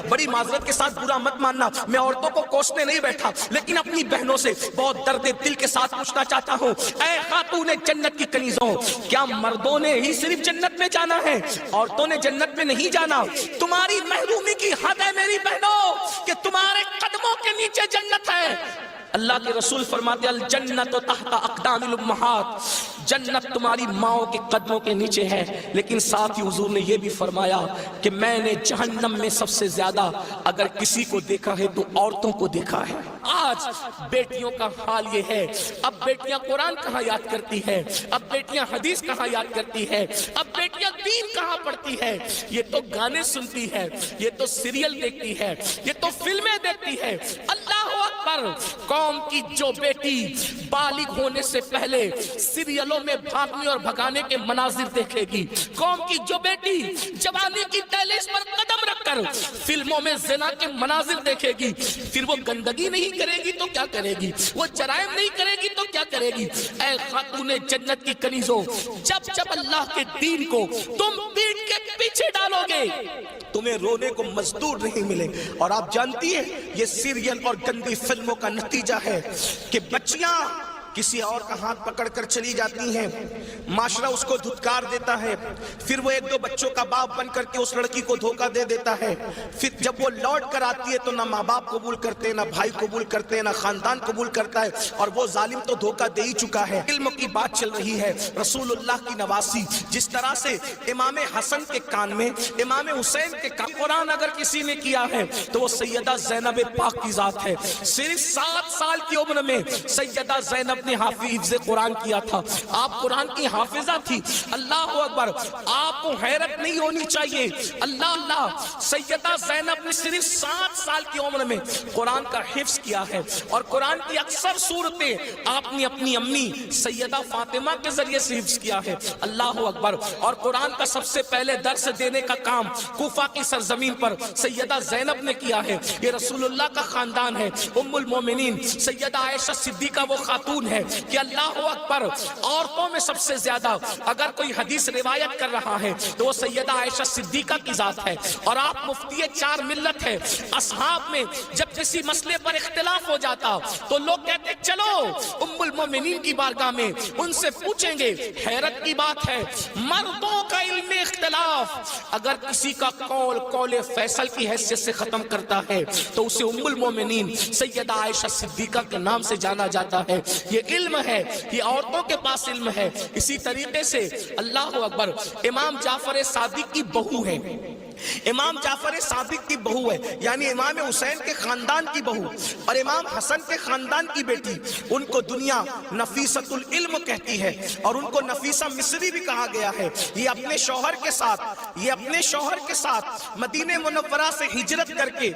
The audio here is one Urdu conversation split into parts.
بڑی معذرت کے ساتھ برا مت ماننا، میں عورتوں کو کوسنے نہیں بیٹھا، لیکن اپنی بہنوں سے بہت درد دل کے ساتھ پوچھنا چاہتا ہوں، اے خاتون جنت کی کنیزوں، کیا مردوں نے ہی صرف جنت میں جانا ہے؟ عورتوں نے جنت میں نہیں جانا؟ تمہاری محرومی کی حد ہے میری بہنوں کہ تمہارے قدموں کے نیچے جنت ہے۔ اللہ کے رسول فرماتے ہیں الجنت تحت اقدام الامہات، جنت تمہاری ماؤں کے قدموں کے نیچے ہے، لیکن ساتھ ہی حضور نے یہ بھی فرمایا کہ میں نے جہنم میں سب سے زیادہ اگر کسی کو دیکھا ہے تو عورتوں کو دیکھا ہے۔ آج بیٹیوں کا حال یہ ہے، اب بیٹیاں قرآن کہاں یاد کرتی ہے، اب بیٹیاں حدیث کہاں یاد کرتی ہے، اب بیٹیاں دین کہاں پڑھتی ہے؟ یہ تو گانے سنتی ہے، یہ تو سیریل دیکھتی ہے، یہ تو فلمیں دیکھتی ہے۔ اللہ اکبر! قوم کی جو بیٹی بالغ ہونے سے پہلے سیریلوں میں بھاگنے اور بھگانے کے مناظر دیکھے گی، قوم کی جو بیٹی جوانی کی دہلیز پر قدم رکھ کر فلموں میں زنا کے مناظر دیکھے گی، پھر وہ گندگی نہیں کرے گی تو کیا کرے گی؟ وہ جرائم نہیں کرے گی تو کیا کرے گی؟ اے خاتون جنت کی کنیزوں، جب جب اللہ کے دین کو تم پیٹ کے پیچھے ڈالو گے تمہیں رونے کو مزدور نہیں ملے۔ اور آپ جانتی ہیں یہ سیریل اور گندی فلموں کا نتیجہ ہے کہ بچیاں کسی اور کا ہاتھ پکڑ کر چلی جاتی ہیں، معاشرہ اس کو دھتکار دیتا ہے، پھر وہ ایک دو بچوں کا باپ بن کر کے اس لڑکی کو دھوکہ دے دیتا ہے، پھر جب وہ لوٹ کر آتی ہے تو نہ ماں باپ قبول کرتے، نہ بھائی قبول کرتے، نہ خاندان قبول کرتا ہے، اور وہ ظالم تو دھوکہ دے ہی چکا ہے۔ علم کی بات چل رہی ہے، رسول اللہ کی نواسی، جس طرح سے امام حسن کے کان میں، امام حسین کے کان قرآن اگر کسی نے کیا ہے تو وہ سیدہ زینب پاک کی ذات ہے۔ صرف 7 سال کی عمر میں سیدہ زینب نے حافظ قرآن کیا تھا، آپ قرآن کی حافظہ تھی۔ اللہ اکبر! آپ کو حیرت نہیں ہونی چاہیے، اللہ سیدہ زینب نے صرف 7 سال کی عمر میں قرآن کا حفظ کیا ہے، اور قرآن کی اکثر صورتیں آپ نے اپنی امی سیدہ فاطمہ کے ذریعے سے حفظ کیا ہے۔ اللہ اکبر! اور قرآن کا سب سے پہلے درس دینے کا کام کوفہ کی سرزمین پر سیدہ زینب نے کیا ہے۔ یہ رسول اللہ کا خاندان ہے۔ ام المومنین سیدہ عائشہ صدیقہ وہ خاتون ہے کہ اللہ اکبر، عورتوں میں سب سے زیادہ اگر کوئی حدیث روایت کر رہا ہے تو وہ سیدہ عائشہ صدیقہ کی ذات ہے۔ اور آپ مفتی 4 ملت ہے، اصحاب میں جب کسی مسئلے پر اختلاف ہو جاتا تو لوگ کہتے چلو ام المومنین کی بارگاہ میں ان سے پوچھیں گے۔ حیرت کی بات ہے، مردوں کا علم اختلاف اگر کسی کا قول فیصل کی حیثیت سے ختم کرتا ہے تو اسے ام المومنین سیدہ عائشہ صدیقہ کے نام سے جانا جاتا ہے۔ یہ علم ہے، یہ عورتوں کے پاس علم ہے۔ اسی طریقے سے اللہ اکبر، امام جعفر صادق کی بہو ہے، امام جعفر صادق کی بہو ہے، یعنی امام حسین کے خاندان کی بہو اور امام حسن کے خاندان کی بیٹی، ان کو دنیا نفیسۃ العلم کہتی ہے، اور ان کو نفیسہ مصری بھی کہا گیا ہے۔ یہ اپنے شوہر کے ساتھ مدینہ منورہ سے ہجرت کر کے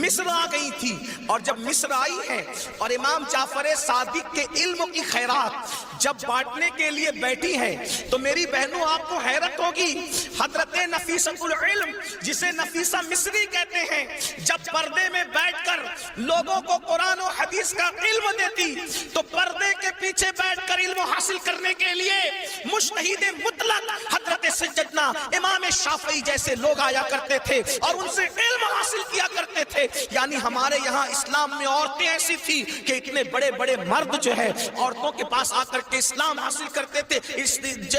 مصر آ گئی تھی، اور جب مصر آئی ہے اور امام جعفر صادق کے علم کی خیرات جب بانٹنے کے لیے بیٹھی ہیں تو میری بہنوں آپ کو حیرت ہوگی، حضرت نفیسۃ العلم جسے نفیسہ مصری کہتے ہیں، جب پردے میں بیٹھ کر لوگوں کو قرآن و حدیث کا علم دیتی تو پردے کے پیچھے بیٹھ کر علم حاصل کرنے کے لیے مجتہد مطلق حضرت سیدنا امام شافعی جیسے لوگ آیا کرتے تھے اور ان سے علم حاصل کیا کرتے تھے۔ یعنی ہمارے یہاں اسلام میں عورتیں ایسی تھی کہ اتنے بڑے بڑے مرد جو ہے عورتوں کے پاس آ کر کے اسلام حاصل کرتے تھے،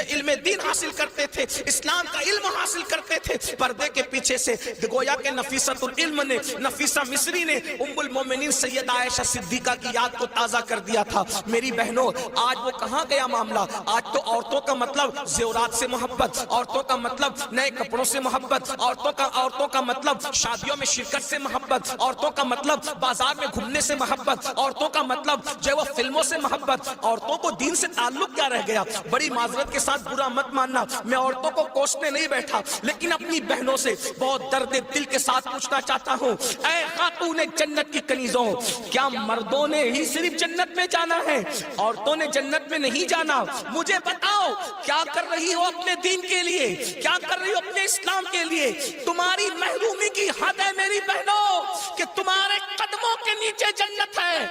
علم دین حاصل کرتے تھے، اسلام کا علم حاصل کرتے تھے۔ پردے کے پیچھے سے گویا کہ نفیسۃ العلم نے، نفیسہ مصری نے ام المومنین سیدہ عائشہ صدیقہ کی یاد کو تازہ کر دیا تھا۔ میری بہنوں آج وہ کہاں گیا معاملہ؟ آج تو عورتوں کا مطلب زیورات سے محبت، عورتوں کا مطلب نئے کپڑوں سے محبت، عورتوں کا مطلب شادیوں میں شرکت سے محبت، عورتوں کا مطلب بازار میں گھومنے سے محبت، عورتوں کا مطلب جو وہ فلموں سے محبت۔ عورتوں کو دین سے تعلق کیا رہ گیا؟ بڑی معذرت کے ساتھ برا مت ماننا، میں عورتوں کو کوسنے نہیں بیٹھا، لیکن اپنی بہنوں سے بہت درد دل کے ساتھ پوچھنا چاہتا ہوں، اے خاتون جنت کی کنیزوں، کیا مردوں نے ہی صرف جنت میں جانا ہے؟ عورتوں نے جنت میں نہیں جانا؟ مجھے بتاؤ کیا کر رہی ہو اپنے دین کے لیے، کیا کر رہی ہو اپنے اسلام کے لیے؟ تمہاری محرومی کی حد ہے میری بہنوں کہ تمہارے قدموں کے نیچے جنت ہے۔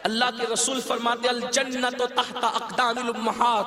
اللہ کے رسول فرماتے الجنت تحت اقدام الامہات،